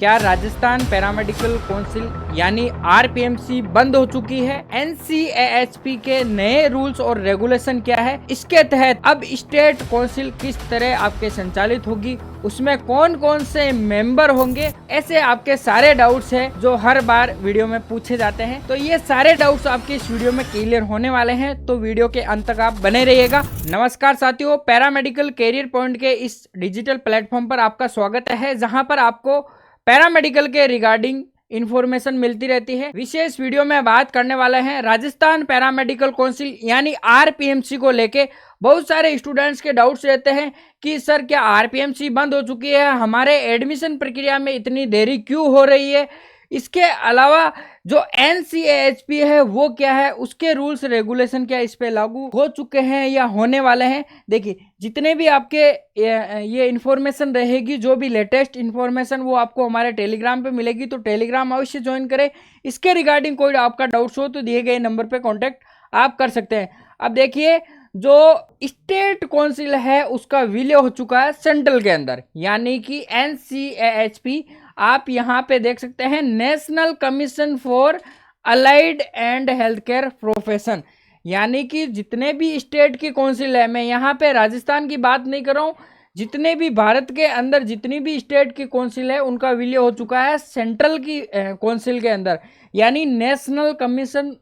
क्या Rajasthan paramedical council यानी RPMC बंद हो चुकी है? एनसीएएचपी के नए रूल्स और रेगुलेशन क्या है? इसके तहत अब स्टेट काउंसिल किस तरह आपके संचालित होगी, उसमें कौन कौन से मेंबर होंगे, ऐसे आपके सारे डाउट्स हैं जो हर बार वीडियो में पूछे जाते हैं। तो ये सारे डाउट्स आपके इस वीडियो में क्लियर होने वाले हैं, तो वीडियो के अंत तक आप बने रहिएगा। नमस्कार साथियों, पैरामेडिकल कैरियर पॉइंट के इस डिजिटल प्लेटफॉर्म पर आपका स्वागत है, जहां पर आपको पैरामेडिकल के रिगार्डिंग इंफॉर्मेशन मिलती रहती है। विशेष वीडियो में बात करने वाले हैं राजस्थान पैरामेडिकल काउंसिल यानी आरपीएमसी को लेके। बहुत सारे स्टूडेंट्स के डाउट्स रहते हैं कि सर क्या आरपीएमसी बंद हो चुकी है, हमारे एडमिशन प्रक्रिया में इतनी देरी क्यों हो रही है, इसके अलावा जो एनसीएएचपी है वो क्या है, उसके रूल्स रेगुलेशन क्या इस पे लागू हो चुके हैं या होने वाले हैं। देखिए, जितने भी आपके ये इन्फॉर्मेशन रहेगी, जो भी लेटेस्ट इन्फॉर्मेशन, वो आपको हमारे टेलीग्राम पे मिलेगी, तो टेलीग्राम अवश्य ज्वाइन करें। इसके रिगार्डिंग कोई आपका डाउट्स हो तो दिए गए नंबर पे कॉन्टैक्ट आप कर सकते हैं। अब देखिए, जो स्टेट काउंसिल है उसका विलय हो चुका है सेंट्रल के अंदर, यानी कि एनसीएएचपी। आप यहाँ पे देख सकते हैं national commission for allied and health care profession, यानी कि जितने भी स्टेट की काउंसिल है, मैं यहाँ पे राजस्थान की बात नहीं कर रहा हूँ, जितने भी भारत के अंदर जितनी भी स्टेट की काउंसिल है उनका विलय हो चुका है सेंट्रल की काउंसिल के अंदर, यानी national commission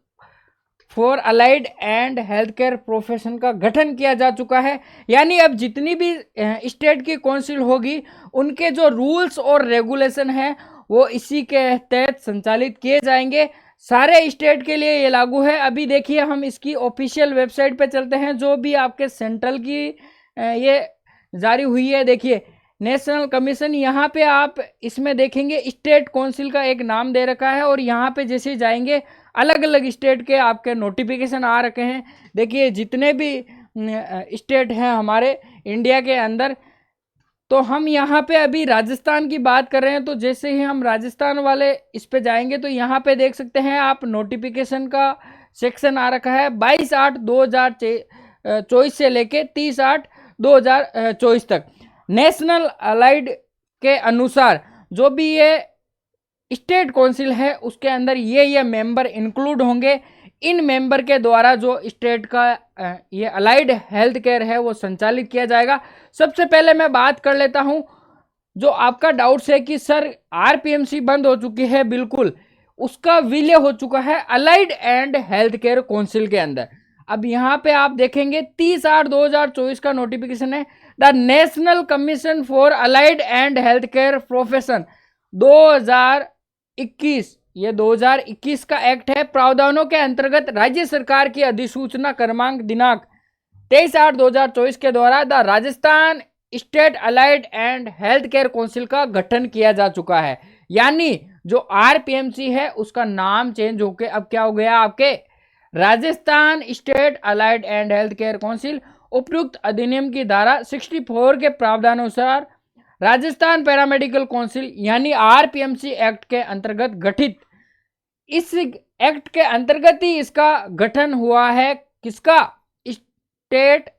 for allied and health care profession का गठन किया जा चुका है। यानी अब जितनी भी स्टेट की काउंसिल होगी उनके जो रूल्स और रेगुलेशन है वो इसी के तहत संचालित किए जाएंगे। सारे स्टेट के लिए ये लागू है। अभी देखिए, हम इसकी ऑफिशियल वेबसाइट पे चलते हैं, जो भी आपके सेंट्रल की ये जारी हुई है। देखिए, नेशनल कमीशन, यहाँ पे आप इसमें देखेंगे स्टेट काउंसिल का एक नाम दे रखा है, और यहाँ पे जैसे जाएंगे अलग अलग स्टेट के आपके नोटिफिकेशन आ रखे हैं। देखिए, जितने भी स्टेट हैं हमारे इंडिया के अंदर, तो हम यहाँ पे अभी राजस्थान की बात कर रहे हैं, तो जैसे ही हम राजस्थान वाले इस पे जाएंगे तो यहाँ पे देख सकते हैं आप नोटिफिकेशन का सेक्शन आ रखा है 22/8/2024 से लेके 30/8/2024 तक। नेशनल अलाइड के अनुसार जो भी ये स्टेट काउंसिल है उसके अंदर ये मेंबर इंक्लूड होंगे। इन मेंबर के द्वारा जो स्टेट का ये अलाइड हेल्थ केयर है वो संचालित किया जाएगा। सबसे पहले मैं बात कर लेता हूं, जो आपका डाउट्स है कि सर आरपीएमसी बंद हो चुकी है, बिल्कुल उसका विलय हो चुका है allied and health care council के अंदर। अब यहाँ पे आप देखेंगे 30/8/2024 का नोटिफिकेशन है, the national commission for allied and health care profession 2021, ये 2021 का एक्ट है। प्रावधानों के अंतर्गत राज्य सरकार की अधिसूचना क्रमांक दिनांक 23/8/2024 के द्वारा the Rajasthan state allied and health care council का गठन किया जा चुका है। यानी जो आरपीएमसी है उसका नाम चेंज होकर अब क्या हो गया, आपके Rajasthan state allied and health care council. उपयुक्त अधिनियम की धारा 64 के प्रावधानुसार राजस्थान पैरामेडिकल काउंसिल यानी आरपीएमसी एक्ट के अंतर्गत गठित, इस एक्ट के अंतर्गत ही इसका गठन हुआ है। किसका? State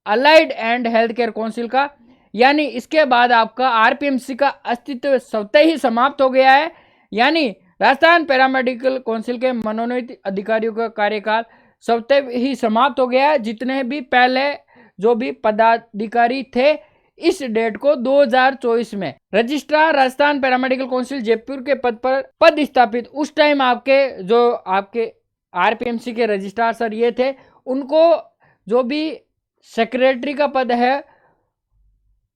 allied and health care council का। यानी इसके बाद आपका आरपीएमसी का अस्तित्व स्वतः ही समाप्त हो गया है। यानी राजस्थान पैरामेडिकल काउंसिल के मनोनीत अधिकारियों का कार्यकाल स्वतः ही समाप्त हो गया है। जितने भी पहले जो भी पदाधिकारी थे इस डेट को 2024 में registrar Rajasthan paramedical council Jaipur के पद पर पदस्थापित, उस टाइम आपके जो आपके आरपीएमसी के रजिस्ट्रार सर ये थे, उनको जो भी सेक्रेटरी का पद है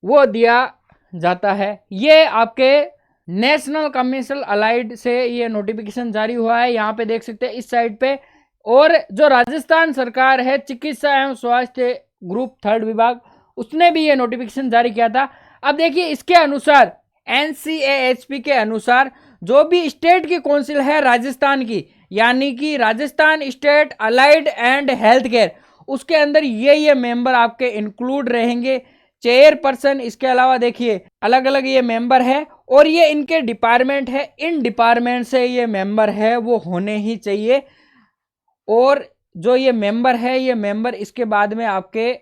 वो दिया जाता है। ये आपके नेशनल कमीशन अलाइड से ये नोटिफिकेशन जारी हुआ है, यहाँ पे देख सकते हैं इस साइड पे। और जो राजस्थान सरकार है, चिकित्सा एवं स्वास्थ्य ग्रुप 3rd विभाग, उसने भी ये नोटिफिकेशन जारी किया था। अब देखिए, इसके अनुसार एनसीएएचपी के अनुसार जो भी स्टेट की काउंसिल है राजस्थान की, यानी कि Rajasthan state allied and health care, उसके अंदर ये मेंबर आपके इंक्लूड रहेंगे। चेयरपर्सन, इसके अलावा देखिए अलग अलग ये मेंबर है, और ये इनके डिपार्टमेंट है, इन डिपार्टमेंट से ये मेंबर है वो होने ही चाहिए। और जो ये मेंबर है, ये मेंबर इसके बाद में आपके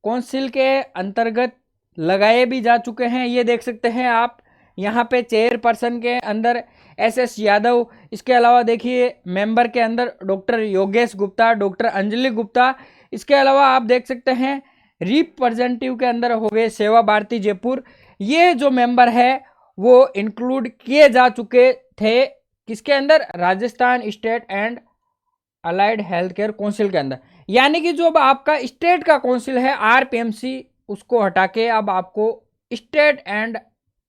काउंसिल के अंतर्गत लगाए भी जा चुके हैं। ये देख सकते हैं आप, यहाँ पे चेयरपर्सन के अंदर SS यादव, इसके अलावा देखिए मेंबर के अंदर डॉक्टर योगेश गुप्ता, डॉक्टर अंजलि गुप्ता, इसके अलावा आप देख सकते हैं रिप्रेजेंटेटिव के अंदर हो गए सेवा भारती जयपुर। ये जो मेंबर है वो इंक्लूड किए जा चुके थे किसके अंदर, Rajasthan state and allied health care council के अंदर। यानी कि जो अब आपका स्टेट का काउंसिल है RPMC, उसको हटा के अब आपको state and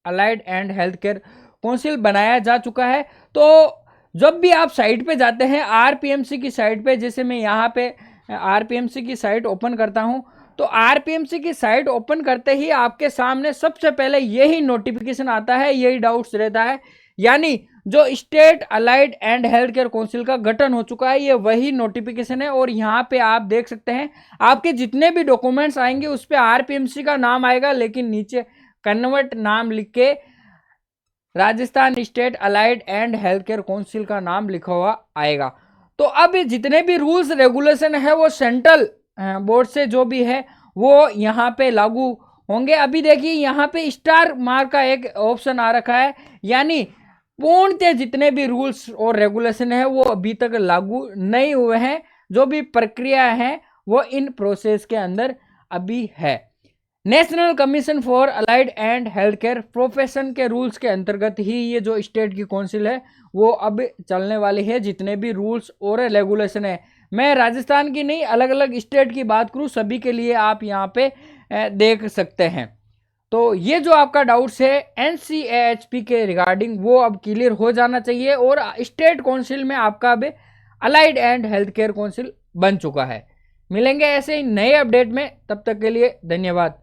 allied and health care council बनाया जा चुका है। तो जब भी आप साइट पे जाते हैं RPMC की साइट पे, जैसे मैं यहाँ पे RPMC की साइट ओपन करता हूँ, तो RPMC की साइट ओपन करते ही आपके सामने सबसे पहले यही नोटिफिकेशन आता है, यही डाउट्स रहता है। यानी जो state allied and health care council का गठन हो चुका है, ये वही नोटिफिकेशन है। और यहाँ पे आप देख सकते हैं आपके जितने भी डॉक्यूमेंट्स आएंगे उस पर RPMC का नाम आएगा, लेकिन नीचे कन्वर्ट नाम लिख के Rajasthan state allied and health care council का नाम लिखा हुआ आएगा। तो अब जितने भी रूल्स रेगुलेशन है वो सेंट्रल बोर्ड से जो भी है वो यहाँ पे लागू होंगे। अभी देखिए यहाँ पे स्टार मार्क का एक ऑप्शन आ रखा है, यानी पूर्णतः जितने भी रूल्स और रेगुलेशन है वो अभी तक लागू नहीं हुए हैं। जो भी प्रक्रिया है वो इन प्रोसेस के अंदर अभी है। National commission for allied and health care profession के रूल्स के अंतर्गत ही ये जो स्टेट की काउंसिल है वो अब चलने वाली है। जितने भी रूल्स और रेगुलेशन है, मैं राजस्थान की नहीं अलग अलग स्टेट की बात करूं, सभी के लिए आप यहाँ पे देख सकते हैं। तो ये जो आपका डाउट्स है NCAHP के रिगार्डिंग वो अब क्लियर हो जाना चाहिए, और स्टेट काउंसिल में आपका अब allied and health care council बन चुका है। मिलेंगे ऐसे ही नए अपडेट में, तब तक के लिए धन्यवाद।